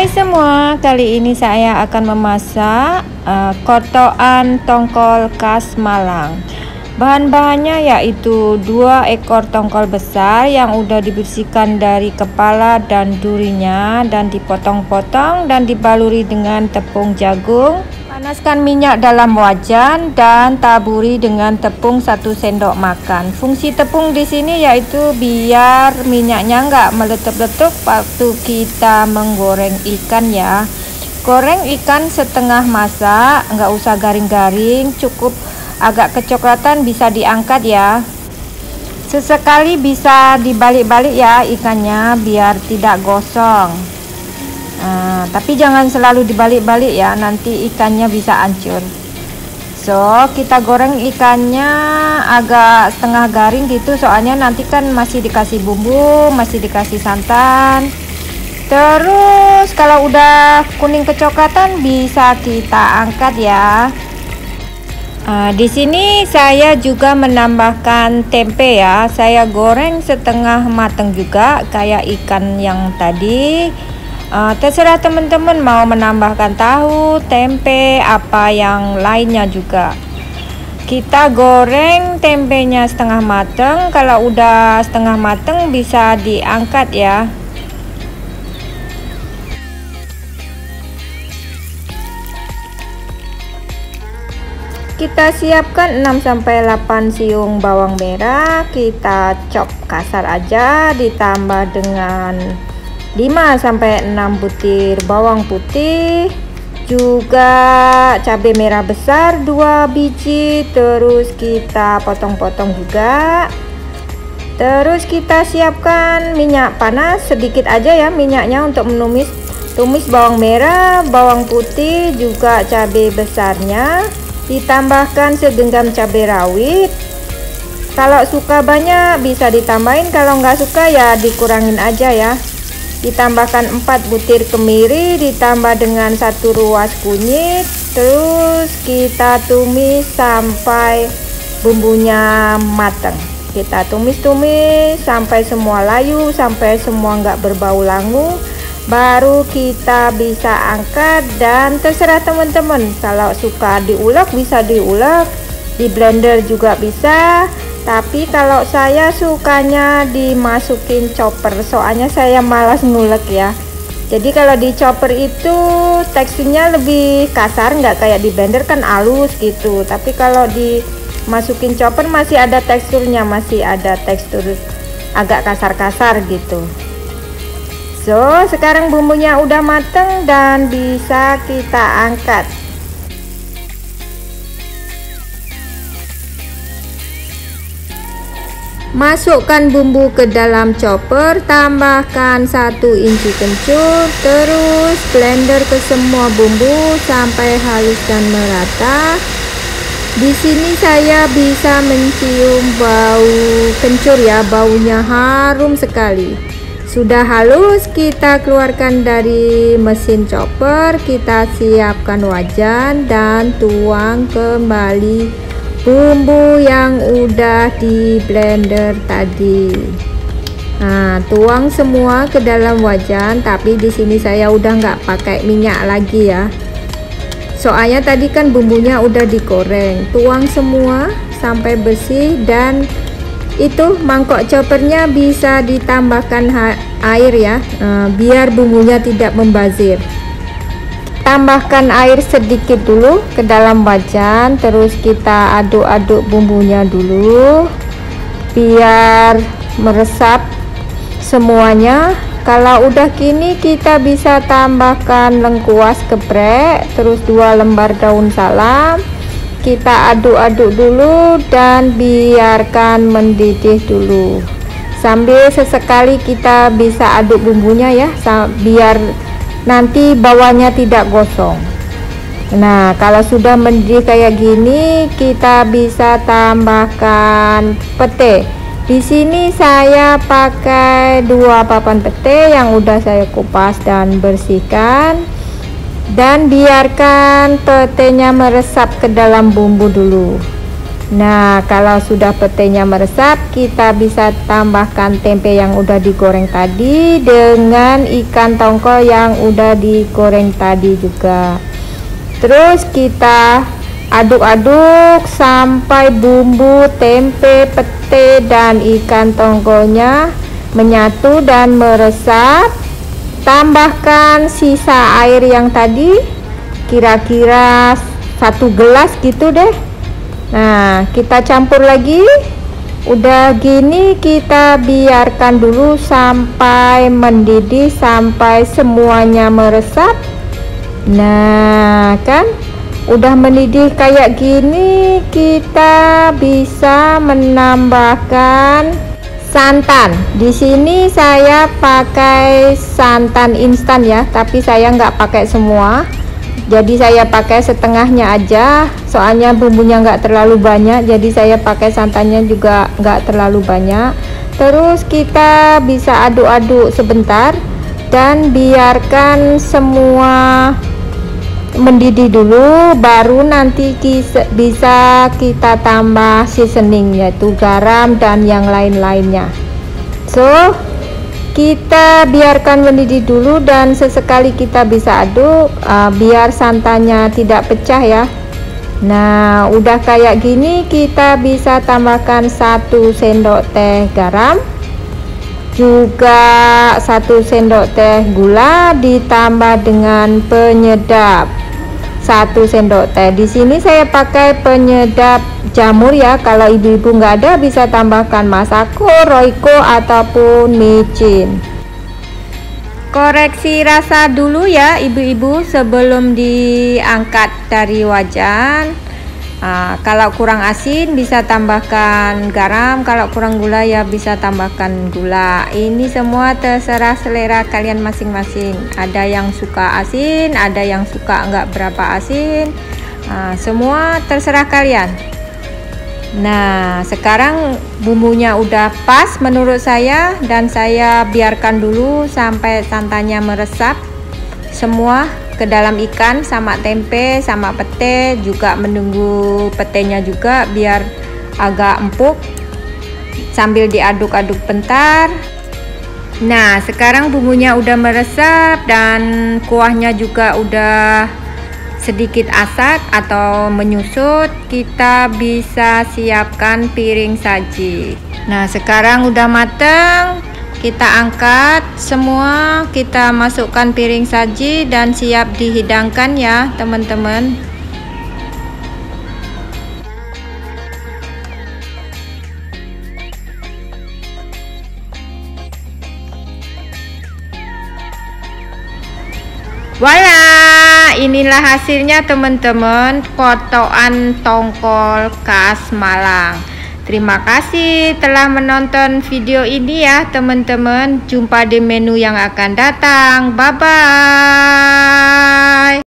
Hai semua, kali ini saya akan memasak kotoan tongkol khas Malang. Bahan-bahannya yaitu 2 ekor tongkol besar yang udah dibersihkan dari kepala dan durinya dan dipotong-potong dan dibaluri dengan tepung jagung. Panaskan minyak dalam wajan dan taburi dengan tepung 1 sendok makan. Fungsi tepung di sini yaitu biar minyaknya nggak meletup-letup waktu kita menggoreng ikan ya. Goreng ikan setengah masak, nggak usah garing-garing, cukup agak kecoklatan bisa diangkat ya. Sesekali bisa dibalik-balik ya ikannya biar tidak gosong. Tapi jangan selalu dibalik-balik ya, nanti ikannya bisa hancur. So kita goreng ikannya agak setengah garing gitu, soalnya nanti kan masih dikasih bumbu, masih dikasih santan. Terus kalau udah kuning kecoklatan bisa kita angkat ya. Di sini saya juga menambahkan tempe ya. Saya goreng setengah matang juga kayak ikan yang tadi. Terserah teman-teman mau menambahkan tahu, tempe, apa yang lainnya juga. Kita goreng tempenya setengah matang. Kalau udah setengah matang bisa diangkat ya. Kita siapkan 6-8 siung bawang merah, kita chop kasar aja, ditambah dengan 5-6 butir bawang putih, juga cabai merah besar 2 biji, terus kita potong-potong juga. Terus kita siapkan minyak panas sedikit aja ya minyaknya untuk tumis bawang merah, bawang putih, juga cabai besarnya. Ditambahkan segenggam cabai rawit. Kalau suka banyak bisa ditambahin, kalau nggak suka ya dikurangin aja ya. Ditambahkan 4 butir kemiri, ditambah dengan 1 ruas kunyit. Terus kita tumis sampai bumbunya matang. Kita tumis-tumis sampai semua layu, sampai semua nggak berbau langu. Baru kita bisa angkat, dan terserah teman-teman, kalau suka diulek bisa diulek, di blender juga bisa. Tapi kalau saya sukanya dimasukin chopper, soalnya saya malas ngulek ya. Jadi kalau di chopper itu teksturnya lebih kasar, nggak kayak di blender kan halus gitu. Tapi kalau dimasukin chopper masih ada teksturnya, masih ada tekstur agak kasar-kasar gitu. So sekarang bumbunya udah mateng dan bisa kita angkat. Masukkan bumbu ke dalam chopper, tambahkan 1 inci kencur, terus blender ke semua bumbu sampai halus dan merata. Di sini saya bisa mencium bau kencur ya, baunya harum sekali. Sudah halus, kita keluarkan dari mesin chopper, kita siapkan wajan dan tuang kembali bumbu yang udah di blender tadi. Nah, tuang semua ke dalam wajan, tapi di sini saya udah nggak pakai minyak lagi ya. Soalnya tadi kan bumbunya udah digoreng. Tuang semua sampai bersih, dan itu mangkok choppernya bisa ditambahkan air ya, biar bumbunya tidak membazir. Tambahkan air sedikit dulu ke dalam wajan, terus kita aduk-aduk bumbunya dulu biar meresap semuanya. Kalau udah gini kita bisa tambahkan lengkuas geprek, terus 2 lembar daun salam. Kita aduk-aduk dulu dan biarkan mendidih dulu. Sambil sesekali kita bisa aduk bumbunya ya, biar nanti bawahnya tidak gosong. Nah, kalau sudah mendidih kayak gini, kita bisa tambahkan pete. Di sini saya pakai 2 papan pete yang udah saya kupas dan bersihkan, dan biarkan petenya meresap ke dalam bumbu dulu. Nah, kalau sudah petenya meresap, kita bisa tambahkan tempe yang udah digoreng tadi dengan ikan tongkol yang udah digoreng tadi juga. Terus kita aduk-aduk sampai bumbu tempe, pete, dan ikan tongkolnya menyatu dan meresap. Tambahkan sisa air yang tadi, kira-kira 1 gelas gitu deh. Nah, kita campur lagi. Udah gini kita biarkan dulu sampai mendidih, sampai semuanya meresap. Nah, kan udah mendidih kayak gini, kita bisa menambahkan santan. Di sini saya pakai santan instan ya, tapi saya nggak pakai semua. Jadi saya pakai setengahnya aja, soalnya bumbunya nggak terlalu banyak, jadi saya pakai santannya juga nggak terlalu banyak. Terus kita bisa aduk-aduk sebentar dan biarkan semua mendidih dulu, baru nanti bisa kita tambah seasoning, yaitu garam dan yang lain-lainnya. So kita biarkan mendidih dulu dan sesekali kita bisa aduk biar santannya tidak pecah ya. Nah, udah kayak gini kita bisa tambahkan 1 sendok teh garam, juga 1 sendok teh gula, ditambah dengan penyedap 1 sendok teh. Di sini saya pakai penyedap jamur ya. Kalau ibu-ibu nggak ada, bisa tambahkan Masako, Royco, ataupun micin. Koreksi rasa dulu ya ibu-ibu sebelum diangkat dari wajan. Kalau kurang asin bisa tambahkan garam, kalau kurang gula ya bisa tambahkan gula. Ini semua terserah selera kalian masing-masing. Ada yang suka asin, ada yang suka nggak berapa asin. Semua terserah kalian. Nah, sekarang bumbunya udah pas menurut saya, dan saya biarkan dulu sampai santannya meresap semua ke dalam ikan sama tempe sama pete, juga menunggu petenya juga biar agak empuk sambil diaduk-aduk bentar. Nah, sekarang bumbunya udah meresap dan kuahnya juga udah sedikit asat atau menyusut. Kita bisa siapkan piring saji. Nah, sekarang udah mateng. Kita angkat semua, kita masukkan piring saji dan siap dihidangkan ya teman-teman. Voila, inilah hasilnya teman-teman, kotoan tongkol khas Malang. Terima kasih telah menonton video ini ya teman-teman. Jumpa di menu yang akan datang. Bye bye.